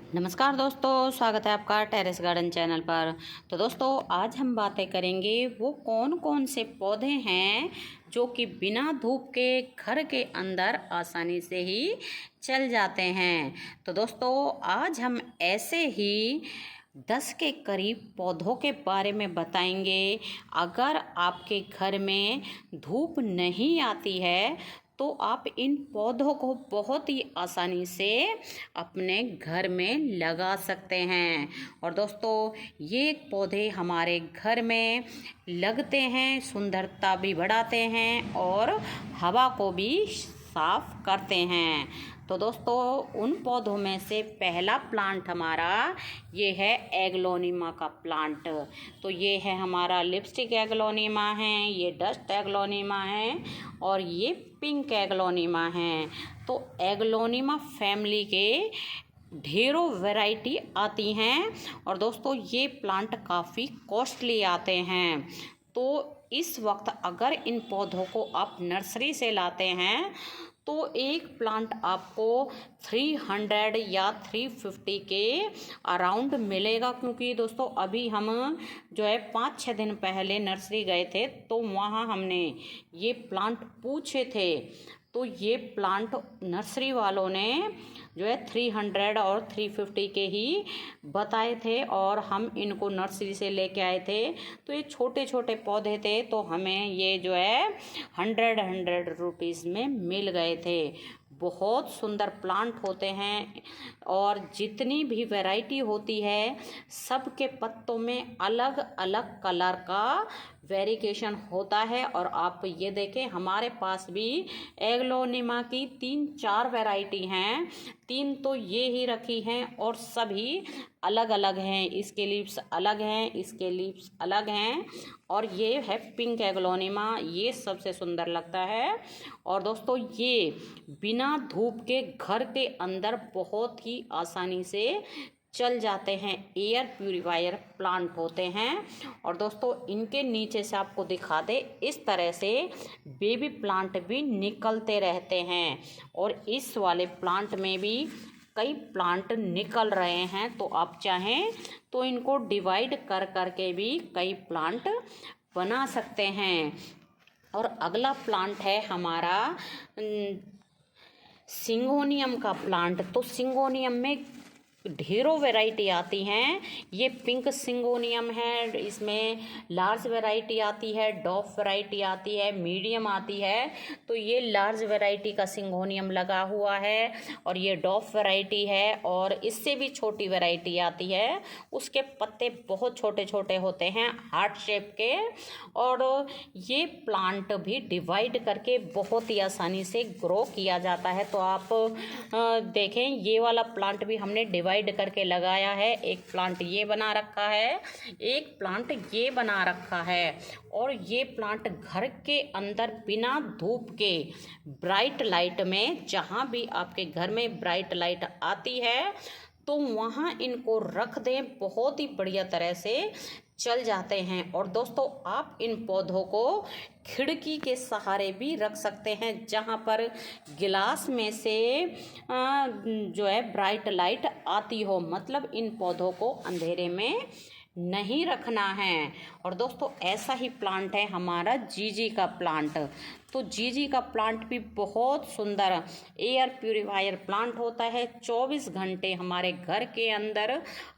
नमस्कार दोस्तों, स्वागत है आपका टेरेस गार्डन चैनल पर। तो दोस्तों, आज हम बातें करेंगे वो कौन कौन से पौधे हैं जो कि बिना धूप के घर के अंदर आसानी से ही चल जाते हैं। तो दोस्तों, आज हम ऐसे ही 10 के करीब पौधों के बारे में बताएंगे। अगर आपके घर में धूप नहीं आती है तो आप इन पौधों को बहुत ही आसानी से अपने घर में लगा सकते हैं। और दोस्तों, ये पौधे हमारे घर में लगते हैं, सुंदरता भी बढ़ाते हैं और हवा को भी साफ करते हैं। तो दोस्तों, उन पौधों में से पहला प्लांट हमारा ये है एग्लोनिमा का प्लांट। तो ये है हमारा लिपस्टिक एग्लोनिमा है, ये डस्ट एग्लोनिमा है और ये पिंक एग्लोनिमा है। तो एग्लोनिमा फैमिली के ढेरों वैरायटी आती हैं और दोस्तों, ये प्लांट काफ़ी कॉस्टली आते हैं। तो इस वक्त अगर इन पौधों को आप नर्सरी से लाते हैं तो एक प्लांट आपको 300 या 350 के अराउंड मिलेगा। क्योंकि दोस्तों, अभी हम जो है 5-6 दिन पहले नर्सरी गए थे तो वहाँ हमने ये प्लांट पूछे थे। तो ये प्लांट नर्सरी वालों ने जो है 300 और 350 के ही बताए थे और हम इनको नर्सरी से लेके आए थे। तो ये छोटे छोटे पौधे थे तो हमें ये जो है 100 रुपीज़ में मिल गए थे। बहुत सुंदर प्लांट होते हैं और जितनी भी वैरायटी होती है सबके पत्तों में अलग अलग कलर का वेरिएशन होता है। और आप ये देखें, हमारे पास भी एग्लोनिमा की 3-4 वैरायटी हैं। 3 तो ये ही रखी हैं और सभी अलग अलग हैं। इसके लीव्स अलग हैं, इसके लीव्स अलग हैं और ये है पिंक एग्लोनिमा, ये सबसे सुंदर लगता है। और दोस्तों, ये बिना धूप के घर के अंदर बहुत ही आसानी से चल जाते हैं। एयर प्यूरीफायर प्लांट होते हैं। और दोस्तों, इनके नीचे से आपको दिखा दे, इस तरह से बेबी प्लांट भी निकलते रहते हैं और इस वाले प्लांट में भी कई प्लांट निकल रहे हैं। तो आप चाहें तो इनको डिवाइड कर करके भी कई प्लांट बना सकते हैं। और अगला प्लांट है हमारा सिंगोनियम का प्लांट। तो सिंगोनियम में ढेरों वैरायटी आती हैं। ये पिंक सिंगोनियम है, इसमें लार्ज वैरायटी आती है, डॉफ वैरायटी आती है, मीडियम आती है। तो ये लार्ज वैरायटी का सिंगोनियम लगा हुआ है और ये डॉफ वैरायटी है और इससे भी छोटी वैरायटी आती है। उसके पत्ते बहुत छोटे छोटे होते हैं, हार्ट शेप के। और ये प्लांट भी डिवाइड करके बहुत ही आसानी से ग्रो किया जाता है। तो आप देखें, ये वाला प्लांट भी हमने डिवाइड करके लगाया है। एक प्लांट ये बना रखा है, एक प्लांट ये बना रखा है। और ये प्लांट घर के अंदर बिना धूप के ब्राइट लाइट में, जहाँ भी आपके घर में ब्राइट लाइट आती है तो वहाँ इनको रख दें, बहुत ही बढ़िया तरह से चल जाते हैं। और दोस्तों, आप इन पौधों को खिड़की के सहारे भी रख सकते हैं, जहाँ पर गिलास में से जो है ब्राइट लाइट आती हो। मतलब इन पौधों को अंधेरे में नहीं रखना है। और दोस्तों, ऐसा ही प्लांट है हमारा जीजी का प्लांट। तो जीजी का प्लांट भी बहुत सुंदर एयर प्यूरीफायर प्लांट होता है। 24 घंटे हमारे घर के अंदर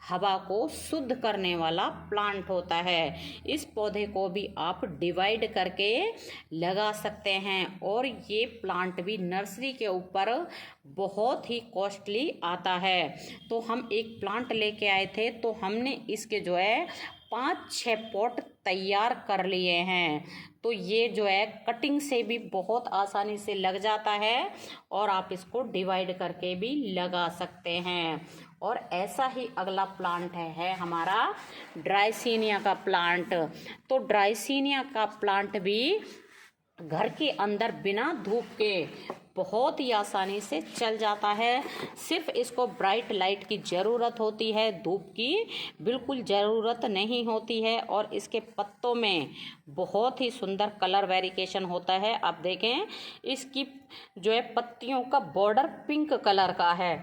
हवा को शुद्ध करने वाला प्लांट होता है। इस पौधे को भी आप डिवाइड करके लगा सकते हैं और ये प्लांट भी नर्सरी के ऊपर बहुत ही कॉस्टली आता है। तो हम एक प्लांट लेके आए थे तो हमने इसके जो है 5-6 पॉट तैयार कर लिए हैं। तो ये जो है कटिंग से भी बहुत आसानी से लग जाता है और आप इसको डिवाइड करके भी लगा सकते हैं। और ऐसा ही अगला प्लांट है हमारा ड्राइसिनिया का प्लांट। तो ड्राइसिनिया का प्लांट भी घर के अंदर बिना धूप के बहुत ही आसानी से चल जाता है। सिर्फ इसको ब्राइट लाइट की ज़रूरत होती है, धूप की बिल्कुल ज़रूरत नहीं होती है। और इसके पत्तों में बहुत ही सुंदर कलर वेरिएशन होता है। आप देखें, इसकी जो है पत्तियों का बॉर्डर पिंक कलर का है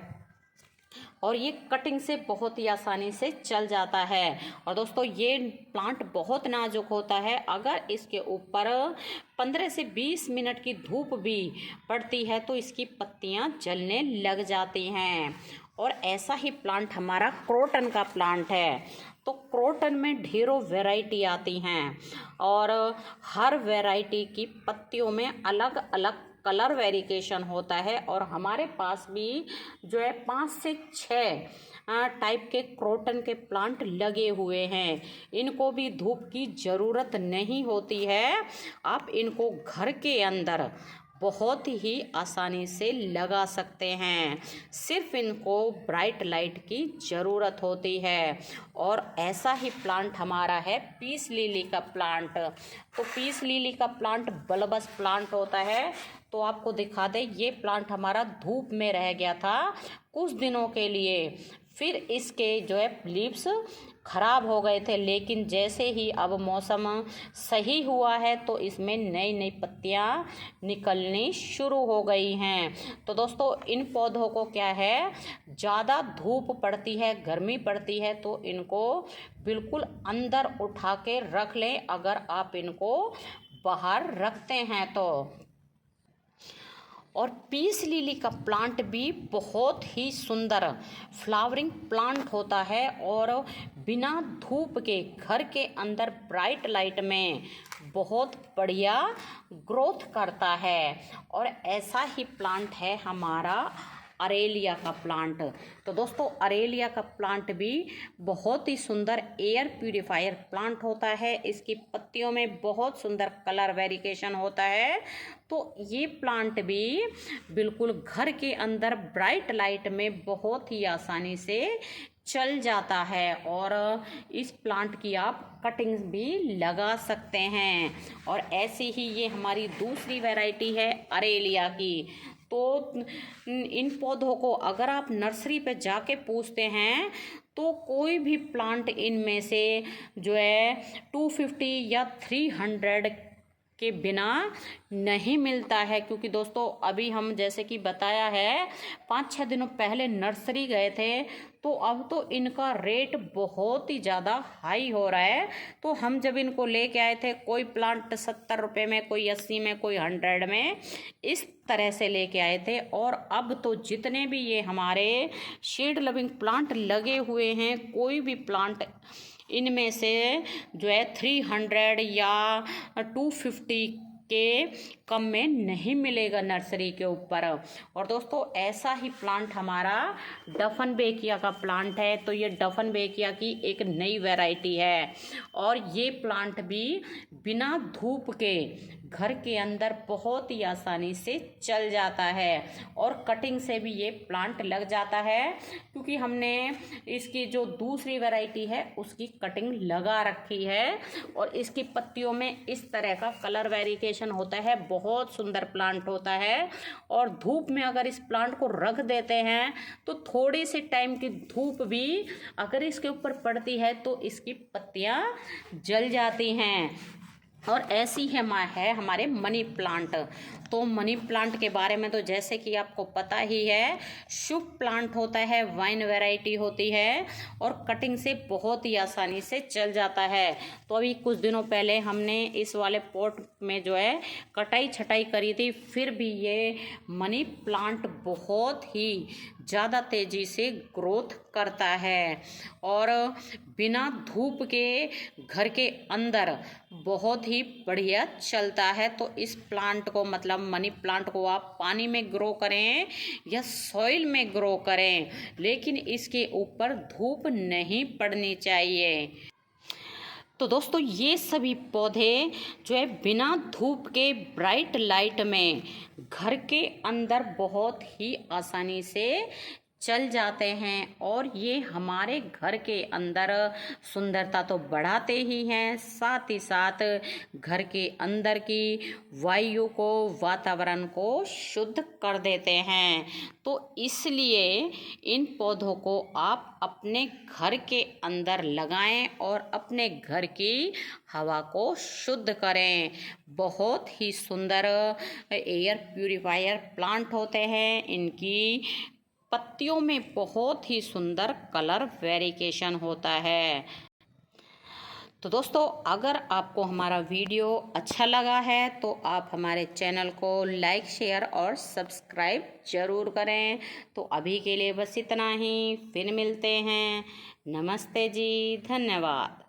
और ये कटिंग से बहुत ही आसानी से चल जाता है। और दोस्तों ये प्लांट बहुत नाजुक होता है, अगर इसके ऊपर 15 से 20 मिनट की धूप भी पड़ती है तो इसकी पत्तियां जलने लग जाती हैं। और ऐसा ही प्लांट हमारा क्रोटन का प्लांट है। तो क्रोटन में ढेरों वैरायटी आती हैं और हर वैरायटी की पत्तियों में अलग अलग कलर वेरिएशन होता है। और हमारे पास भी जो है 5 से 6 टाइप के क्रोटन के प्लांट लगे हुए हैं। इनको भी धूप की ज़रूरत नहीं होती है, आप इनको घर के अंदर बहुत ही आसानी से लगा सकते हैं। सिर्फ इनको ब्राइट लाइट की ज़रूरत होती है। और ऐसा ही प्लांट हमारा है पीस लिली का प्लांट। तो पीस लिली का प्लांट बल्बस प्लांट होता है। तो आपको दिखा दे, ये प्लांट हमारा धूप में रह गया था कुछ दिनों के लिए, फिर इसके जो है लीव्स खराब हो गए थे, लेकिन जैसे ही अब मौसम सही हुआ है तो इसमें नई नई पत्तियां निकलनी शुरू हो गई हैं। तो दोस्तों इन पौधों को क्या है, ज़्यादा धूप पड़ती है, गर्मी पड़ती है, तो इनको बिल्कुल अंदर उठा के रख लें अगर आप इनको बाहर रखते हैं तो। और पीस लिली का प्लांट भी बहुत ही सुंदर फ्लावरिंग प्लांट होता है और बिना धूप के घर के अंदर ब्राइट लाइट में बहुत बढ़िया ग्रोथ करता है। और ऐसा ही प्लांट है हमारा अरेलिया का प्लांट। तो दोस्तों अरेलिया का प्लांट भी बहुत ही सुंदर एयर प्यूरिफायर प्लांट होता है। इसकी पत्तियों में बहुत सुंदर कलर वेरिएशन होता है। तो ये प्लांट भी बिल्कुल घर के अंदर ब्राइट लाइट में बहुत ही आसानी से चल जाता है। और इस प्लांट की आप कटिंग्स भी लगा सकते हैं। और ऐसी ही ये हमारी दूसरी वैरायटी है अरेलिया की। तो इन पौधों को अगर आप नर्सरी पे जाके पूछते हैं तो कोई भी प्लांट इनमें से जो है 250 या 300 के बिना नहीं मिलता है। क्योंकि दोस्तों अभी हम जैसे कि बताया है 5-6 दिनों पहले नर्सरी गए थे, तो अब तो इनका रेट बहुत ही ज़्यादा हाई हो रहा है। तो हम जब इनको लेके आए थे, कोई प्लांट 70 रुपये में, कोई 80 में, कोई 100 में, इस तरह से लेके आए थे। और अब तो जितने भी ये हमारे शेड लविंग प्लांट लगे हुए हैं, कोई भी प्लांट इनमें से जो है 300 या 250 के कम में नहीं मिलेगा नर्सरी के ऊपर। और दोस्तों ऐसा ही प्लांट हमारा डफन बेकिया का प्लांट है। तो ये डफन बेकिया की एक नई वैरायटी है और ये प्लांट भी बिना धूप के घर के अंदर बहुत ही आसानी से चल जाता है। और कटिंग से भी ये प्लांट लग जाता है, क्योंकि हमने इसकी जो दूसरी वैरायटी है उसकी कटिंग लगा रखी है। और इसकी पत्तियों में इस तरह का कलर वेरिएशन होता है, बहुत सुंदर प्लांट होता है। और धूप में अगर इस प्लांट को रख देते हैं तो थोड़ी सी टाइम की धूप भी अगर इसके ऊपर पड़ती है तो इसकी पत्तियां जल जाती हैं। और ऐसी है हमारे मनी प्लांट। तो मनी प्लांट के बारे में तो जैसे कि आपको पता ही है, शुभ प्लांट होता है, वाइन वैरायटी होती है और कटिंग से बहुत ही आसानी से चल जाता है। तो अभी कुछ दिनों पहले हमने इस वाले पॉट में जो है कटाई छटाई करी थी, फिर भी ये मनी प्लांट बहुत ही ज़्यादा तेज़ी से ग्रोथ करता है और बिना धूप के घर के अंदर बहुत ही बढ़िया चलता है। तो इस प्लांट को, मतलब मनी प्लांट को, आप पानी में ग्रो करें या सॉइल में ग्रो करें, लेकिन इसके ऊपर धूप नहीं पड़नी चाहिए। तो दोस्तों ये सभी पौधे जो है बिना धूप के ब्राइट लाइट में घर के अंदर बहुत ही आसानी से चल जाते हैं। और ये हमारे घर के अंदर सुंदरता तो बढ़ाते ही हैं, साथ ही साथ घर के अंदर की वायु को, वातावरण को शुद्ध कर देते हैं। तो इसलिए इन पौधों को आप अपने घर के अंदर लगाएं और अपने घर की हवा को शुद्ध करें। बहुत ही सुंदर एयर प्यूरिफायर प्लांट होते हैं। इनकी पत्तियों में बहुत ही सुंदर कलर वेरिएशन होता है। तो दोस्तों, अगर आपको हमारा वीडियो अच्छा लगा है तो आप हमारे चैनल को लाइक, शेयर और सब्सक्राइब ज़रूर करें। तो अभी के लिए बस इतना ही, फिर मिलते हैं। नमस्ते जी, धन्यवाद।